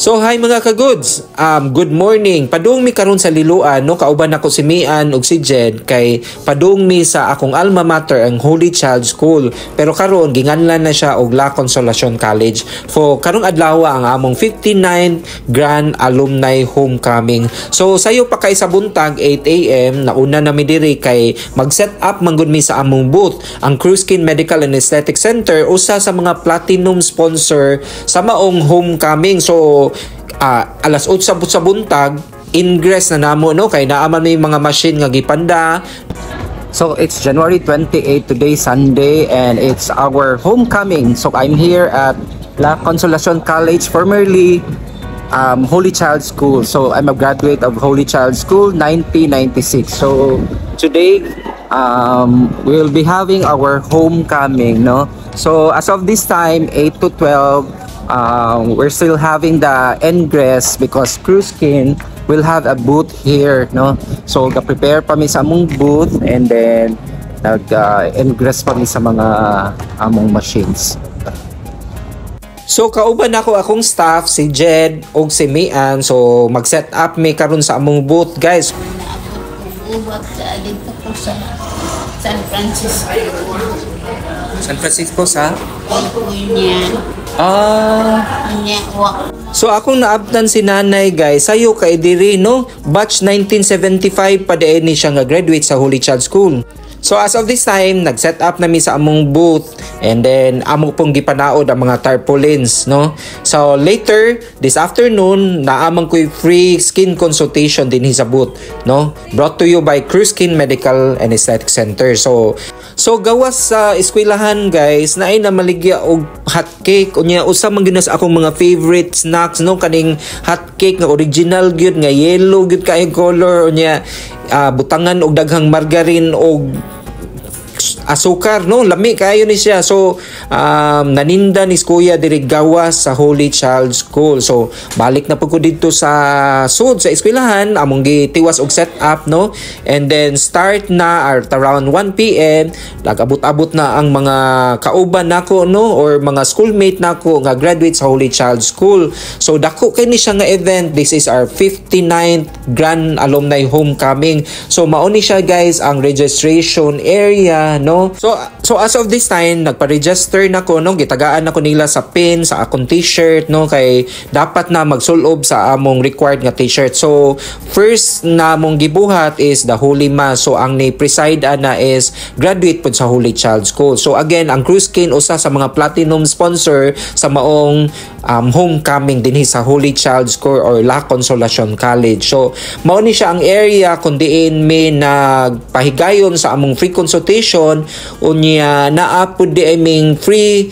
So hi mga ka-goods, good morning. Padung mi karon sa Liloan, no, kauban ako si Mian ug si Jed kay padung mi sa akong alma mater ang Holy Child School. Pero karon ginganlan na siya og La Consolacion College. For karong adlaw ang among 59 Grand Alumni Homecoming. So sayo pa kay sa buntag 8 AM nauna na mi diri kay mag-set up manggod mi sa among booth. Ang Cruzkin Medical and Aesthetic Center usa sa mga platinum sponsor sa maong homecoming. So alas 8 sa buntag ingress na namo, no, kay naaman may mga machine nga gipanda. So it's January 28 today, Sunday, and it's our homecoming. So I'm here at La Consolacion College, formerly Holy Child School. So I'm a graduate of Holy Child School 1996. So today we'll be having our homecoming, no. So as of this time 8 to 12, we're still having the ingress because Cruzkin will have a booth here, no. So ga-prepare pa mi sa among booth and then nag-ingress pa mi sa mga among machines. So kauban ako akong staff si Jed ug si Mian. So mag-set up mi karon sa among booth, guys. Ubat sa dito po sa San Francisco. San Francisco sa California. So akong naabtan si nanay, guys, sayo kay diri, no, batch 1975 pa din ni siya nga graduate sa Holy Child School. So as of this time, nag-set up nami sa among booth and then amo pong gipanaod ang mga tarpaulins, no. So later this afternoon, naamang ko free skin consultation din sa booth, no, brought to you by Cruzkin Medical and Aesthetic Center. So gawas sa eskwelahan, guys, naay na maligya og hot cake unya usa man ginas akong mga favorite snacks, no, kaning hot cake nga original gyud nga yellow gyud kay color unya butangan og daghang margarine og asukar, no, lami kayo ni siya. So naninda ni Kuya diri gawas sa Holy Child School. So balik na pud ko dito sa sud sa eskwelahan, among gitiwas og set up, no, and then start na at around 1 PM nag-abot-abot na ang mga kauban nako, no, or mga schoolmate nako nga graduate sa Holy Child School. So dako kay ni siya nga event. This is our 59th Grand Alumni Homecoming. So mao ni siya, guys, ang registration area, no. So as of this time nagpa-register na ko, no, gitagaan na ko nila sa pin sa akong t-shirt, no, kay dapat na magsulob sa among required nga t-shirt. So first na mong gibuhat is the Holy Mass. So ang ni preside na is graduate pud sa Holy Child School. So again, ang Cruzkin usa sa mga platinum sponsor sa maong homecoming dinhi sa Holy Child School or La Consolacion College. So mao ni siya ang area kung diin may nagpahigayon sa among free consultation unya naa pud di aming free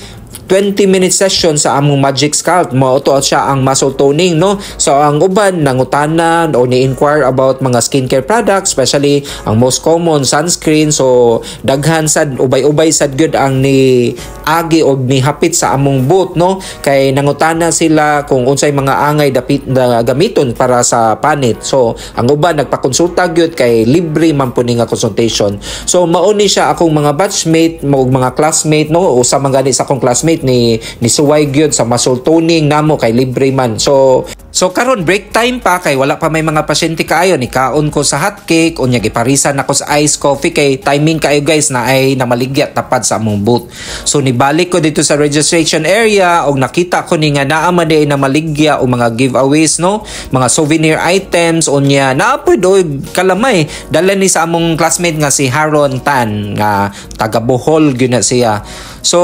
20-minute session sa among Magic Sculpt. Mao to siya ang muscle toning, no. So ang uban nangutana o ni-inquire about mga skincare products, especially ang most common sunscreen. So daghan sad ubay-ubay sad gyud ang ni agi og ni hapit sa among booth, no, kay nangutana sila kung unsay mga angay dapit na gamiton para sa panit. So ang uban nagpakonsulta gyud kay libre man po ni nga consultation. So mao ni siya akong mga batchmate mo mga classmate, no, usa man gani sa akong classmate ni suway gyud sa muscle toning namo kay libre man. So karon break time pa kay wala pa may mga pasyente kaayo, ni kaon ko sa hot cake unya giparisan nako sa ice coffee kay timing kayo, guys, na ay namaligya tapad sa among booth. So nibalik ko dito sa registration area og nakita ko ni nga naa man na maligya og mga giveaways, no, mga souvenir items unya naa pud kalamay dala ni sa among classmate nga si Haron Tan nga taga Bohol gyud na siya. So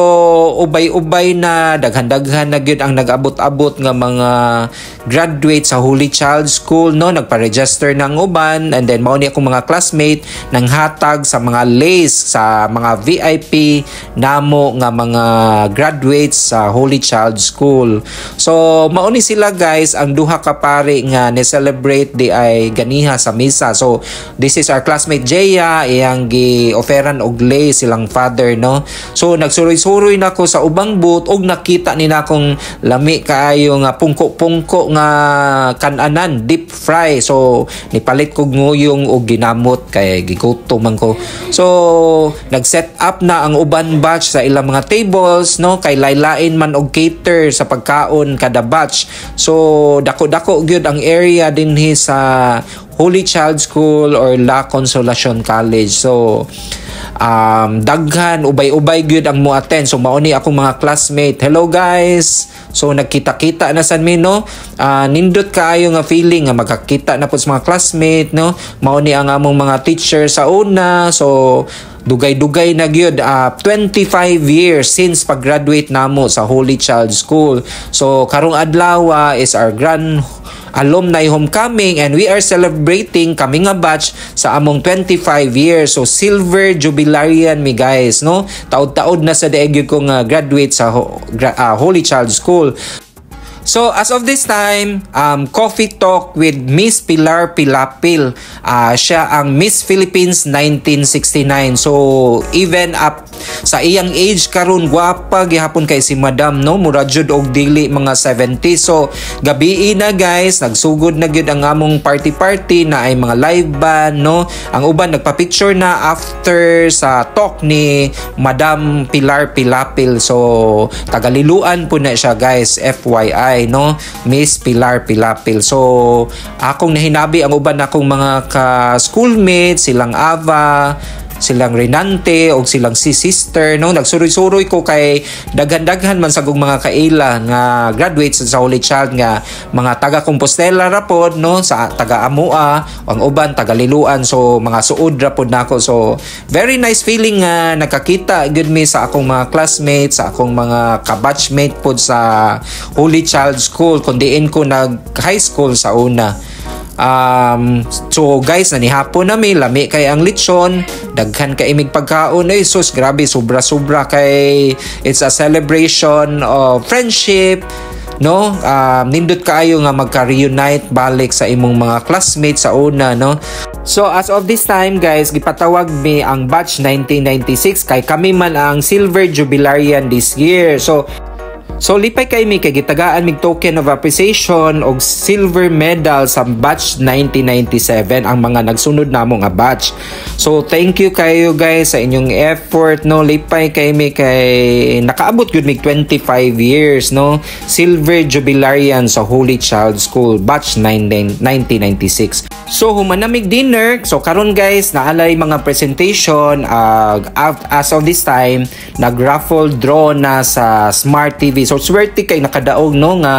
ubay-ubay na daghan-daghan na gyud ang nag-abot-abot nga mga graduate sa Holy Child School, no, nagpa-register ng uban and then mao ni akong mga classmate nang hatag sa mga lace sa mga VIP namo nga mga graduates sa Holy Child School. So mao ni sila, guys, ang duha ka pare nga ni-celebrate di ay ganiha sa misa. So this is our classmate Jeya, iyang gi-offeran og lace silang father, no. So nagsuroy-suroy na ko sa ubang booth og nakita ni na akong lami kaayo nga pungko-pungko nga kananan, deep fry. So nipalit ko nguyong o ginamot kay gigutom man ko. So nag-set up na ang uban batch sa ilang mga tables, no, kay laylain man og cater sa pagkaon kada batch. So dako-dako gyud ang area dinhi sa Holy Child School or La Consolacion College. So daghan ubay-ubay gyud ang mo-attend. So mao ni akong mga classmate. Hello guys. So nagkita-kita na sad mi, no. Nindot kaayo nga feeling nga magkakita na pud sa mga classmate, no. Mao ni ang among mga teacher sa una. So dugay-dugay na gyud 25 years since pag-graduate namo sa Holy Child School. So karong adlaw is our grand alumni homecoming and we are celebrating kami nga batch sa among 25 years. So silver jubilarian mi guys, no. Taud-taud na sa daig ko nga graduate sa Holy Child School. So as of this time, coffee talk with Miss Pilar Pilapil. Siya ang Miss Philippines 1969. So even up sa iyang age karon, gwapa gihapon kay si Madam, no. Mura jud og dili mga 70. So gabi na guys, nagsugod na gyud ang among party na ay mga live band, no. Ang uban nagpa-picture na after sa talk ni Madam Pilar Pilapil. So tagaliluan po na siya guys, FYI, no, Miss Pilar Pilapil. So akong nahinabi ang uban akong mga ka-schoolmates, silang Ava, silang Renante o silang si sister, no. Nagsuroy-suroy ko kay daghan-daghan man sagong mga kaila nga graduates sa Holy Child nga mga taga Compostela ra pod, no, sa taga Amua, ang uban taga Liluan. So mga suod ra pod nako. So very nice feeling nga nakakita gyud mi sa akong mga classmates, sa akong mga kabatchmate pod sa Holy Child School kun diin ko nag high school sa una. So guys, nanihapon na mi, lami kay ang lechon, daghan kay imig pagkaon. Ay sus, grabe, sobra-sobra kay it's a celebration of friendship, no. Nindot kaayo nga magka-reunite balik sa imong mga classmates sa una, no. So as of this time guys, gipatawag mi ang batch 1996 kay kami man ang silver jubilarian this year. So lipay kay mi kay gitagaan mig token of appreciation og silver medal sa batch 1997 ang mga nagsunod namo nga batch. So thank you kayo guys sa inyong effort, no. Lipay kay mi kay nakaabot gyud mig 25 years, no. Silver jubilarian sa Holy Child School batch 1996. So humanamig dinner. So karon guys, naalay mga presentation. As of this time, nag-raffle draw na sa Smart TV. So swerte kay nakadaog, no, nga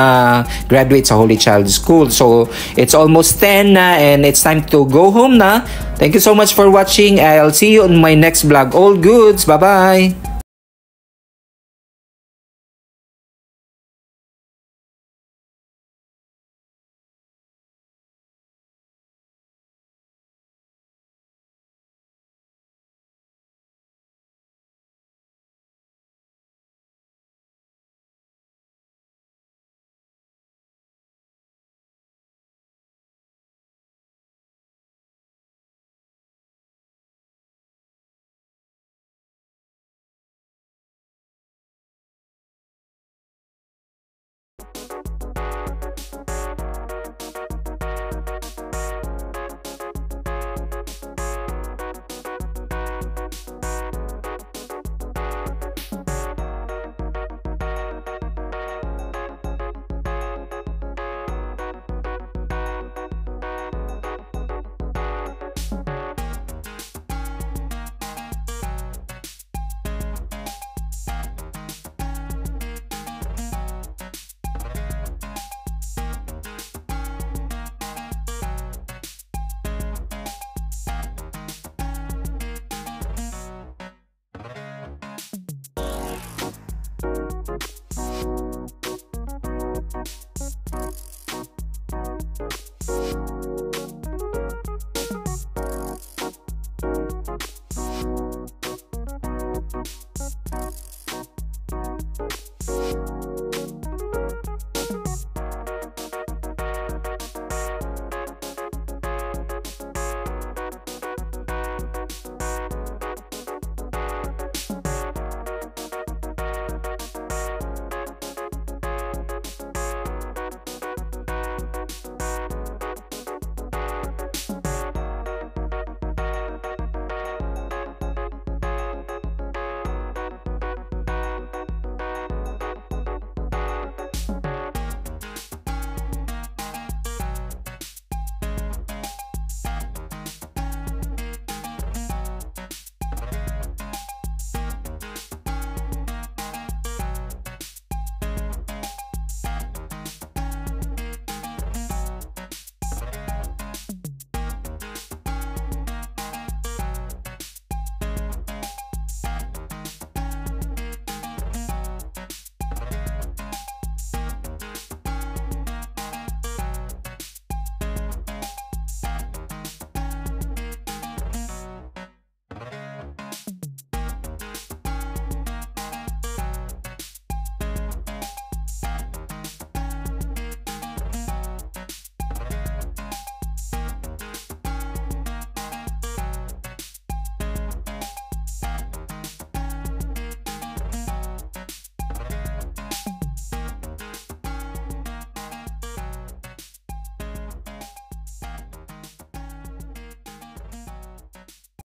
graduate sa Holy Child School. So it's almost 10 na and it's time to go home na. Thank you so much for watching. I'll see you on my next vlog. All goods. Bye-bye.